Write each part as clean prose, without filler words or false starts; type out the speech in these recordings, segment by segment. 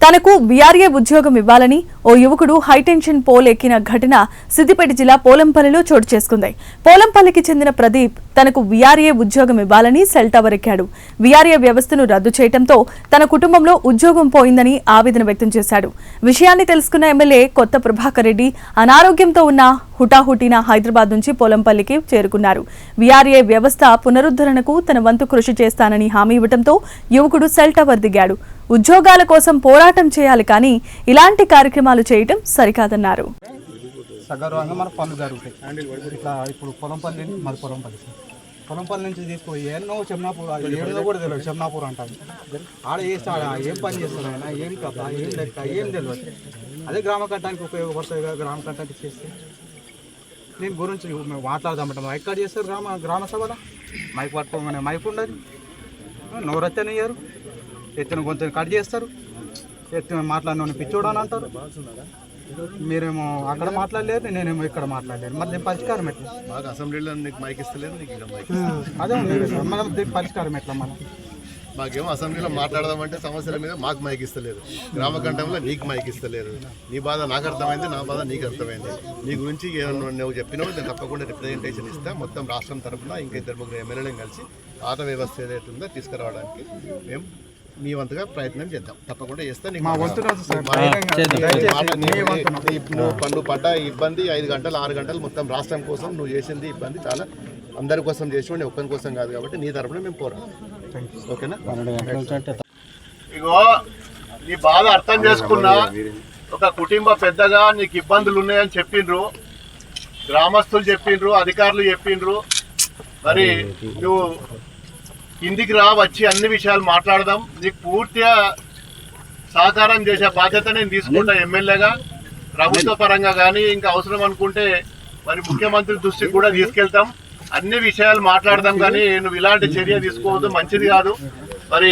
తనకు వీఆర్ఏ ఉద్యోగం ఇవ్వాలని ఓ యువకుడు హైటెన్షన్ పోల్ ఎక్కిన ఘటన సిద్దిపేట జిల్లా పోలంపల్లిలో చోటు చేసుకుంది. పోలంపల్లికి చెందిన ప్రదీప్ తనకు వీఆర్ఏ ఉద్యోగం ఇవ్వాలని సెల్ టవర్ ఎక్కాడు. వీఆర్ఏ వ్యవస్థను రద్దు చేయడంతో తన కుటుంబంలో ఉద్యోగం పోయిందని ఆవేదన వ్యక్తం చేశాడు. విషయాన్ని తెలుసుకున్న ఎమ్మెల్యే కొత్త ప్రభాకర్ రెడ్డి అనారోగ్యంతో ఉన్న హుటాహుటిన హైదరాబాద్ నుంచి పోలంపల్లికి చేరుకున్నారు. వీఆర్ఏ వ్యవస్థ పునరుద్ధరణకు తన వంతు కృషి చేస్తానని హామీ ఇవ్వడంతో యువకుడు సెల్ టవర్ దిగాడు. ఉద్యోగాల కోసం పోరాటం చేయాలి కానీ ఇలాంటి కార్యక్రమాలు చేయటం సరికాదన్నారు. సగర్వంగా మన పనులు జరుగుతాయి. ఇట్లా ఇప్పుడు పొలంపల్లి నుంచి తీసుకుపోయి ఎన్నో చెమ్నాపూర్ ఏదో కూడా తెలియదు. చెమ్నాపూర్ అంటారు. ఆడ ఏం పని చేస్తారు ఆయన, ఏం కథ, ఏం లెక్క, ఏం తెలియదు. అదే గ్రామ కట్టానికి ఉపయోగపడతాయి కదా. గ్రామ కట్టానికి చేస్తే దీని గురించి మాట్లాడదామంట. మైక్ కట్ చేస్తారు గ్రామ సభలో. మైక్ పట్టుకోమని మైక్ ఉండదు. నోరెత్తనియ్యారు. ఎత్తున కొంచెం కట్ చేస్తారు. ఎత్తున మాట్లాడిన పిచ్చోడు అని అంటారు. మీరేమో అక్కడ మాట్లాడలేరు, నేనేమో ఇక్కడ మాట్లాడలేరు. మరి దీని పరిష్కారం ఎట్లా? మాకు అసెంబ్లీలో నీకు మైక్ ఇస్తలేదు, అదే మనం దీనికి పరిష్కారం ఎట్లా? మాకేమో అసెంబ్లీలో మాట్లాడదామంటే సమస్యల మీద మాకు మైక్ ఇస్తలేదు, గ్రామ కంఠంలో నీకు మైక్ ఇస్తలేదు. నీ బాధ నాకు అర్థమైంది, నా బాధ నీకు అర్థమైంది. నీ గురించి నువ్వు చెప్పినావు, నేను తప్పకుండా రిప్రజెంటేషన్ ఇస్తా. మొత్తం రాష్ట్రం తరఫున ఇంకా 2-3 ఎమ్మెల్యేలను కలిసి పాత వ్యవస్థ ఏదైతే ఉందో తీసుకురావడానికి మేము మీ వంతుగా ప్రయత్నం చేద్దాం. తప్పకుండా చేస్తా. నువ్వు పడ్డ ఇబ్బంది 5 గంటలు 6 గంటలు మొత్తం రాష్ట్రం కోసం నువ్వు చేసింది ఇబ్బంది చాలా అందరి కోసం చేసి ఒక్కరి కోసం కాదు కాబట్టి నీ తరఫున మేము పోరాడు. ఓకేనా? ఇగో నీ బాధ అర్థం చేసుకున్నా. ఒక కుటుంబ పెద్దగా నీకు ఇబ్బందులు ఉన్నాయని చెప్పిండ్రు, గ్రామస్తులు చెప్పిండ్రు, అధికారులు చెప్పిండ్రు. మరి నువ్వు కిందికి రా, వచ్చి అన్ని విషయాలు మాట్లాడదాం. నీకు పూర్తిగా సహకారం చేసే బాధ్యత నేను తీసుకుంటా ఎమ్మెల్యేగా. ప్రభుత్వ పరంగా కానీ ఇంకా అవసరం అనుకుంటే మరి ముఖ్యమంత్రి దృష్టికి కూడా తీసుకెళ్తాం. అన్ని విషయాలు మాట్లాడదాం. కానీ నువ్వు ఇలాంటి చర్య తీసుకోవద్దు, మంచిది కాదు. మరి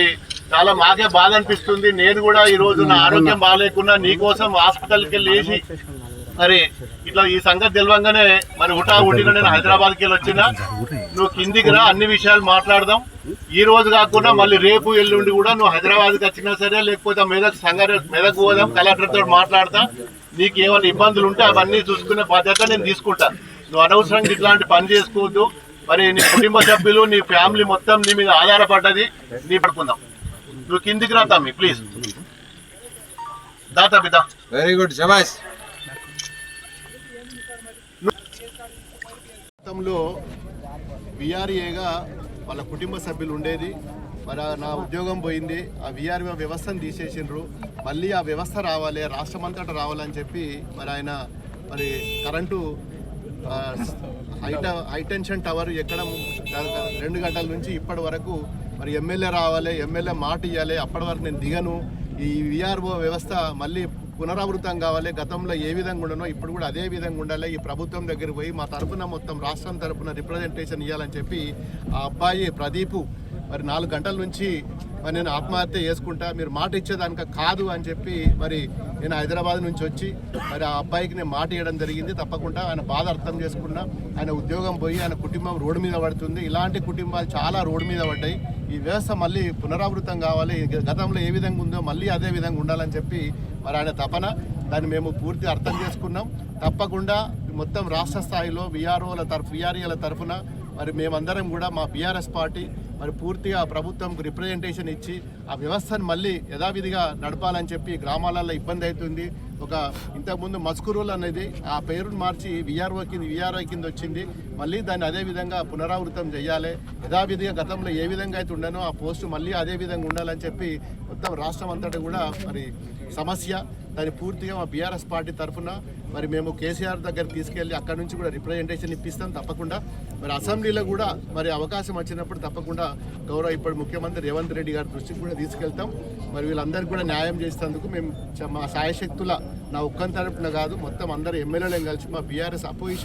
చాలా మాకే బాధ అనిపిస్తుంది. నేను కూడా ఈరోజు నా ఆరోగ్యం బాగాలేకున్నా నీకోసం హాస్పిటల్కి వెళ్ళి వేసి మరి ఇట్లా ఈ సంగతి తెలియంగానే మరి హుటాహుటిన నేను హైదరాబాద్కి వెళ్ళి వచ్చినా. నువ్వు కిందికి రా, అన్ని విషయాలు మాట్లాడదాం. ఈ రోజు కాకుండా మళ్ళీ రేపు ఎల్లుండి కూడా నువ్వు హైదరాబాద్కి వచ్చినా సరే, లేకపోతే మెదక్ పోదాం, కలెక్టర్తో మాట్లాడతా. నీకు ఏమైనా ఇబ్బందులు ఉంటే అవన్నీ చూసుకునే బాధ్యత నేను తీసుకుంటా. నువ్వు అనవసరంగా ఇట్లాంటి పని చేసుకోవద్దు. మరి నీ కుటుంబ సభ్యులు, నీ ఫ్యామిలీ మొత్తం నీ మీద ఆధారపడ్డది. నీ పడుకుందాం. నువ్వు కిందికి రా తమ్మి, ప్లీజ్. దాతా బిడ్డ. వెరీ గుడ్, శభాష్. గతంలో వీఆర్ఏగా వాళ్ళ కుటుంబ సభ్యులు ఉండేది. మరి నా ఉద్యోగం పోయింది. ఆ వీఆర్ఏ వ్యవస్థను తీసేసిండ్రు. మళ్ళీ ఆ వ్యవస్థ రావాలి, రాష్ట్రమంతటా రావాలని చెప్పి మరి ఆయన మరి కరెంటు హైటెన్షన్ టవర్ ఎక్కడం 2 గంటల నుంచి ఇప్పటి వరకు మరి ఎమ్మెల్యే రావాలి, ఎమ్మెల్యే మాట ఇవ్వాలి. అప్పటి వరకు నేను దిగను. ఈ వీఆర్ఓ వ్యవస్థ మళ్ళీ పునరావృతం కావాలి. గతంలో ఏ విధంగా ఉండనో ఇప్పుడు కూడా అదే విధంగా ఉండాలి. ఈ ప్రభుత్వం దగ్గరికి పోయి మా తరఫున మొత్తం రాష్ట్రం తరఫున రిప్రజెంటేషన్ ఇవ్వాలని చెప్పి ఆ అబ్బాయి ప్రదీపు మరి 4 గంటల నుంచి మరి నేను ఆత్మహత్య చేసుకుంటా, మీరు మాట ఇచ్చేదానిక కాదు అని చెప్పి మరి నేను హైదరాబాద్ నుంచి వచ్చి మరి ఆ అబ్బాయికి నేను మాట ఇవ్వడం జరిగింది. తప్పకుండా ఆయన బాధ అర్థం చేసుకున్నా. ఆయన ఉద్యోగం పోయి ఆయన కుటుంబం రోడ్డు మీద పడుతుంది. ఇలాంటి కుటుంబాలు చాలా రోడ్డు మీద పడ్డాయి. ఈ వ్యవస్థ మళ్ళీ పునరావృతం కావాలి. గతంలో ఏ విధంగా ఉందో మళ్ళీ అదే విధంగా ఉండాలని చెప్పి మరి ఆయన తపన. దాన్ని మేము పూర్తి అర్థం చేసుకున్నాం. తప్పకుండా మొత్తం రాష్ట్ర స్థాయిలో వీఆర్ఏల తరఫున మరి మేమందరం కూడా మా బీఆర్ఎస్ పార్టీ మరి పూర్తిగా ప్రభుత్వంకు రిప్రజెంటేషన్ ఇచ్చి ఆ వ్యవస్థను మళ్ళీ యథావిధిగా నడపాలని చెప్పి. గ్రామాలలో ఇబ్బంది అవుతుంది. ఇంతకుముందు మస్కూరులు అనేది ఆ పేరును మార్చి వీఆర్ఓ కింద వచ్చింది. మళ్ళీ దాన్ని అదే విధంగా పునరావృతం చేయాలి. యథావిధిగా గతంలో ఏ విధంగా అయితే ఉండనో ఆ పోస్టు మళ్ళీ అదే విధంగా ఉండాలని చెప్పి మొత్తం రాష్ట్రం అంతటా కూడా మరి సమస్య. దాన్ని పూర్తిగా మా బీఆర్ఎస్ పార్టీ తరఫున మరి మేము కేసీఆర్ దగ్గర తీసుకెళ్ళి అక్కడ నుంచి కూడా రిప్రజెంటేషన్ ఇప్పిస్తాం. తప్పకుండా మరి అసెంబ్లీలో కూడా మరి అవకాశం వచ్చినప్పుడు తప్పకుండా ఇప్పుడు ముఖ్యమంత్రి రేవంత్ రెడ్డి గారి దృష్టికి కూడా తీసుకెళ్తాం. మరి వీళ్ళందరికీ కూడా న్యాయం చేసేందుకు మేము మా సాయశక్తుల నా ఒక్కని తరపున కాదు, మొత్తం అందరూ ఎమ్మెల్యేలను కలిసి మా బీఆర్ఎస్ అపోజిషన్